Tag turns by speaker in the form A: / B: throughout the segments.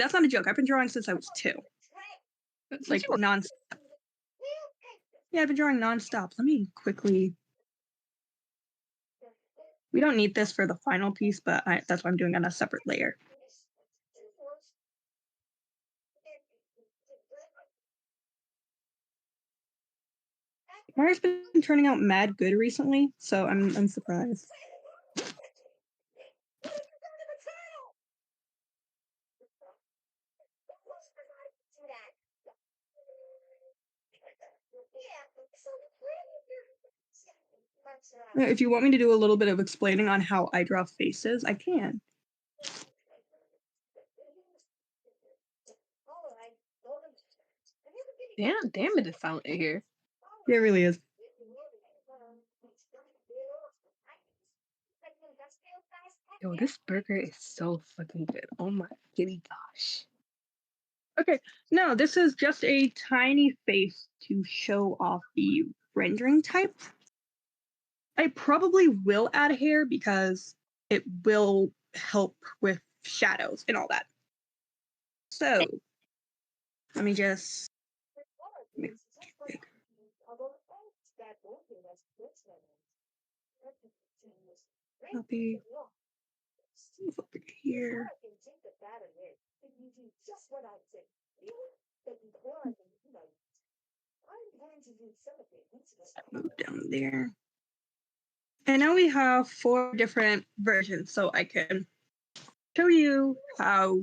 A: That's not a joke. I've been drawing since I was 2. Like, non-stop. Yeah, I've been drawing non-stop. Let me quickly... We don't need this for the final piece, but that's why I'm doing on a separate layer. Mario's been turning out mad good recently, so I'm surprised. If you want me to do a little bit of explaining on how I draw faces, I can.
B: Damn it, it's silent here.
A: Yeah, it really is.
B: Yo, this burger is so fucking good. Oh my kitty gosh.
A: Okay, no, this is just a tiny face to show off the rendering type. I probably will add hair because it will help with shadows and all that. So, let me just make it bigger. Copy. Move over here. Move down there. And now we have 4 different versions, so I can show you how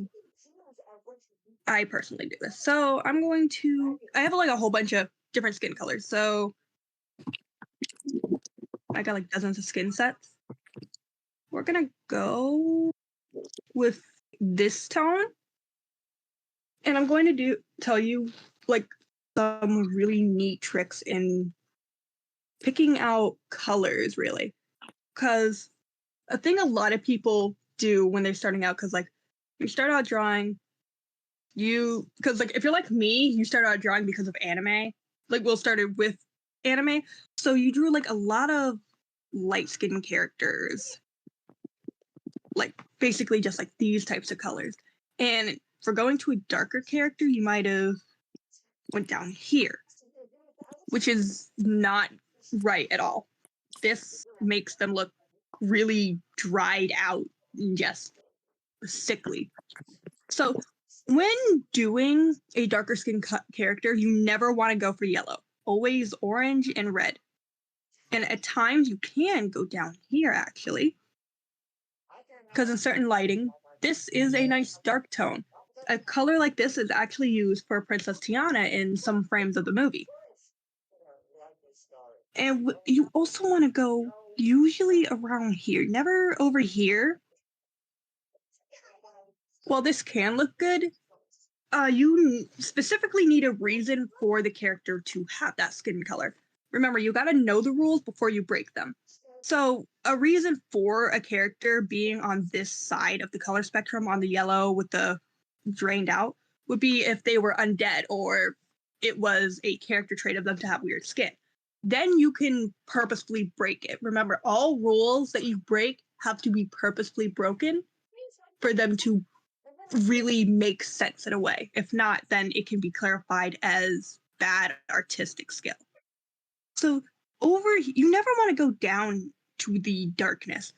A: I personally do this. So I'm going to, I have like a whole bunch of different skin colors. So I got like dozens of skin sets. We're gonna go with this tone. And I'm going to tell you like some really neat tricks in picking out colors, really. Because a thing a lot of do when they're starting out, because like you start out drawing, because like if you're like me, you start out drawing because of anime. Like we'll started with anime, so you drew like a lot of light skinned characters, like basically just like these types of colors. And for going to a darker character, you might have went down here, which is not right at all. This makes them look really dried out and just sickly. So when doing a darker skin character, you never want to go for yellow. Always orange and red. And at times you can go down here, actually. Because in certain lighting, this is a nice dark tone. A color like this is actually used for Princess Tiana in some frames of the movie. And you also want to go usually around here, never over here. While this can look good, you specifically need a reason for the character to have that skin color. Remember, you gotta know the rules before you break them. So a reason for a character being on this side of the color spectrum, on the yellow with the drained out, would be if they were undead or it was a character trait of them to have weird skin. Then you can purposefully break it. Remember, all rules that you break have to be purposefully broken for them to really make sense in a way. If not, then it can be clarified as bad artistic skill. So you never want to go down to the darkness.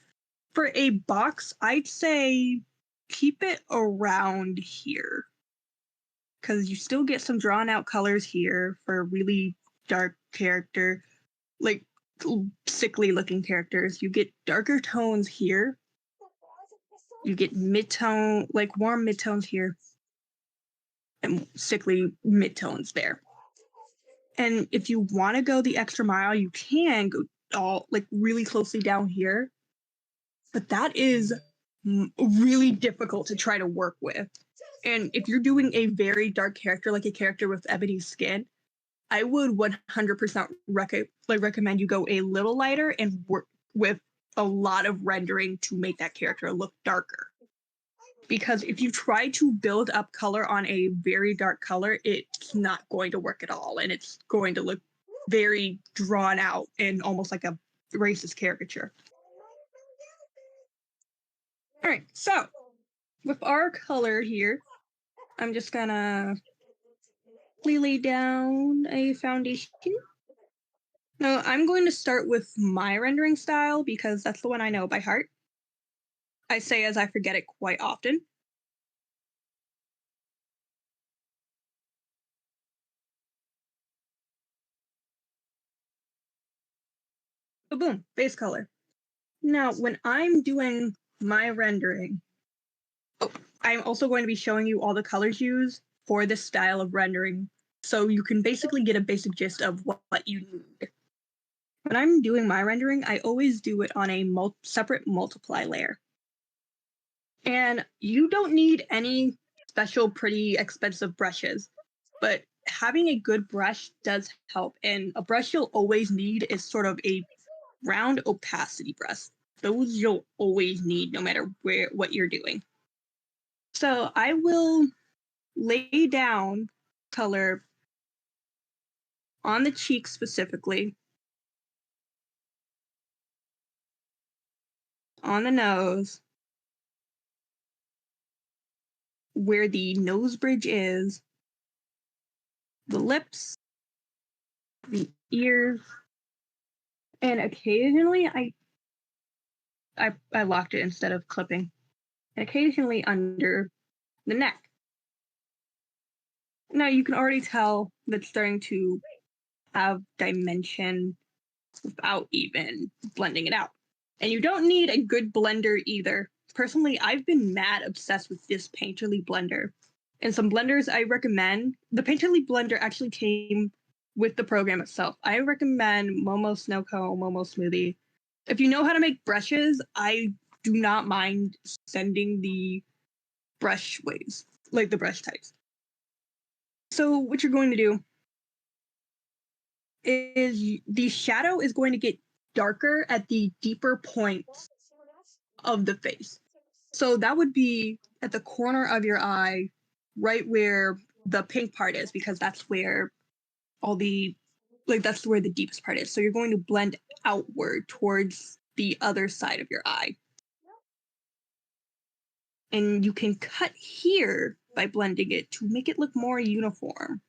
A: For a box, I'd say keep it around here. Because you still get some drawn out colors here for a really dark character, like sickly looking characters. You get darker tones here. You get mid-tone, like warm mid-tones here. And sickly mid-tones there. And if you want to go the extra mile, you can go all like really closely down here. But that is really difficult to try to work with. And if you're doing a very dark character, like a character with ebony skin, I would 100% recommend you go a little lighter and work with a lot of rendering to make that character look darker. Because if you try to build up color on a very dark color, it's not going to work at all. And it's going to look very drawn out and almost like a racist caricature. All right, so with our color here, I'm just gonna lay down a foundation. Now, I'm going to start with my rendering style because that's the one I know by heart. I say as I forget it quite often. So boom, base color. Now, when I'm doing my rendering, I'm also going to be showing you all the colors used for this style of rendering, so you can basically get a basic gist of what you need. When I'm doing my rendering, I always do it on a separate multiply layer. And you don't need any special pretty expensive brushes, but having a good brush does help. And a brush you'll always need is sort of a round opacity brush. Those you'll always need no matter what you're doing. So I will lay down color on the cheeks specifically, on the nose, where the nose bridge is, the lips, the ears, and occasionally I locked it instead of clipping, and occasionally under the neck. Now you can already tell that's starting to have dimension without even blending it out. And you don't need a good blender either. Personally, I've been mad obsessed with this Painterly blender. And some blenders I recommend, the Painterly blender actually came with the program itself. I recommend Momo Snowco, Momo Smoothie. If you know how to make brushes, I do not mind sending the brush ways, like the brush types. So what you're going to do is the shadow is going to get darker at the deeper points of the face. So that would be at the corner of your eye, right where the pink part is, because that's where that's where the deepest part is. So you're going to blend outward towards the other side of your eye. And you can cut here by blending it to make it look more uniform.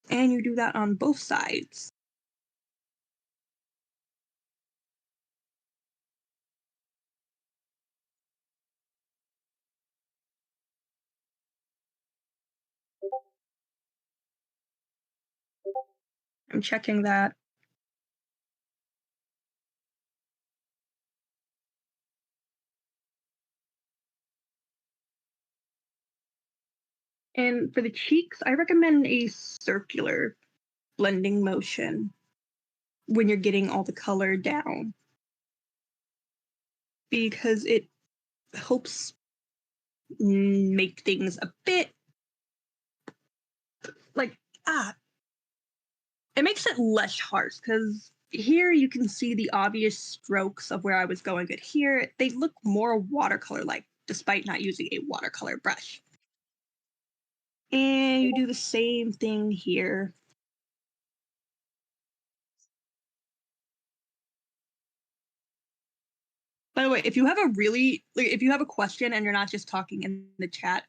A: And you do that on both sides. I'm checking that. And for the cheeks, I recommend a circular blending motion when you're getting all the color down, because it helps make things a bit like it makes it less harsh, because here you can see the obvious strokes of where I was going, but here they look more watercolor like, despite not using a watercolor brush. And you do the same thing here. By the way, if you have if you have a question and you're not just talking in the chat,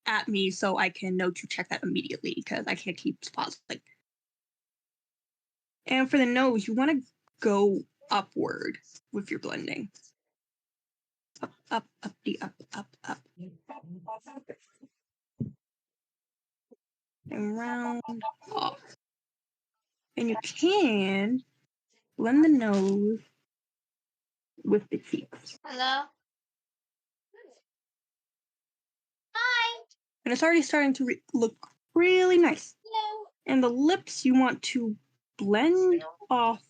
A: at me so I can know to check that immediately, because I can't keep pausing. And for the nose, you want to go upward with your blending. Up, up, up, up. And round off. And you can blend the nose with the cheeks.
C: Hello? Hi.
A: And it's already starting to look really nice.
C: Hello.
A: And the lips, you want to blend off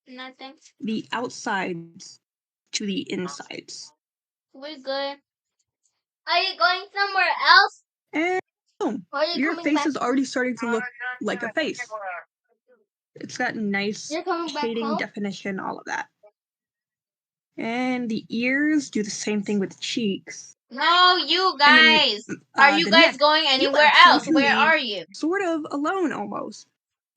C: Nothing.
A: the outsides to the insides.
C: We're good. Are you going somewhere else?
A: And boom,
C: Or are you
A: your
C: coming
A: face
C: back?
A: is already starting to look like a face. It's got nice
C: You're coming back
A: shading,
C: home?
A: definition, all of that. And the ears do the same thing with the cheeks.
C: No, you
A: And
C: guys.
A: then,
C: Are you
A: the
C: guys
A: neck,
C: going
A: you
C: anywhere
A: actually
C: else?
A: do
C: Where
A: leave
C: are you?
A: sort of alone almost.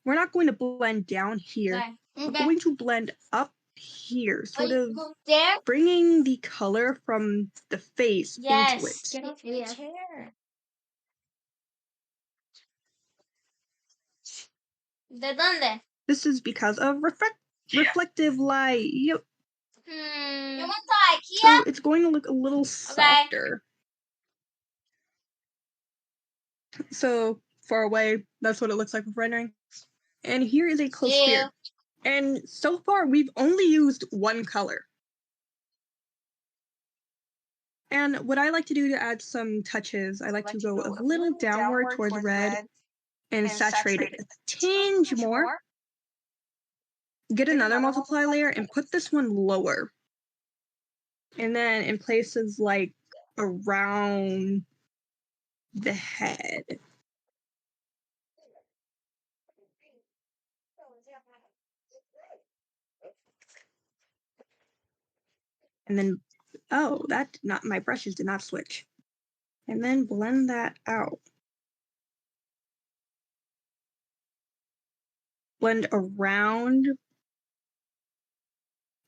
A: We're not going to blend down here.
C: Okay.
A: We're going to blend up here, sort
C: Are
A: of
C: you there?
A: bringing the color from the face into
C: Yes.
A: it.
C: Get off your chair. ¿De dónde?
A: This is because of reflective light. Yep.
C: You went to
A: So
C: IKEA?
A: it's going to look a little softer. So far away, that's what it looks like with rendering. And here is a close spear. And so far, we've only used one color. And what I like to do to add some touches, I like to go a little downward towards red and saturate it a tinge more. Get another multiply layer and put this one lower. And then in places like around the head. And then, oh, that did not, my brushes did not switch. And then blend that out. Blend around.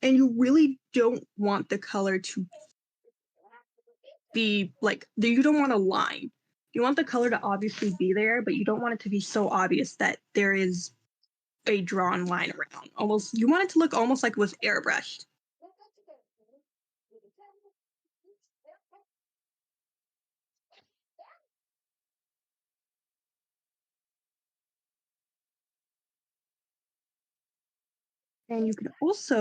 A: And you really don't want the color to be like, you don't want a line. You want the color to obviously be there, but you don't want it to be so obvious that there is a drawn line around. Almost, you want it to look almost like it was airbrushed. And you can also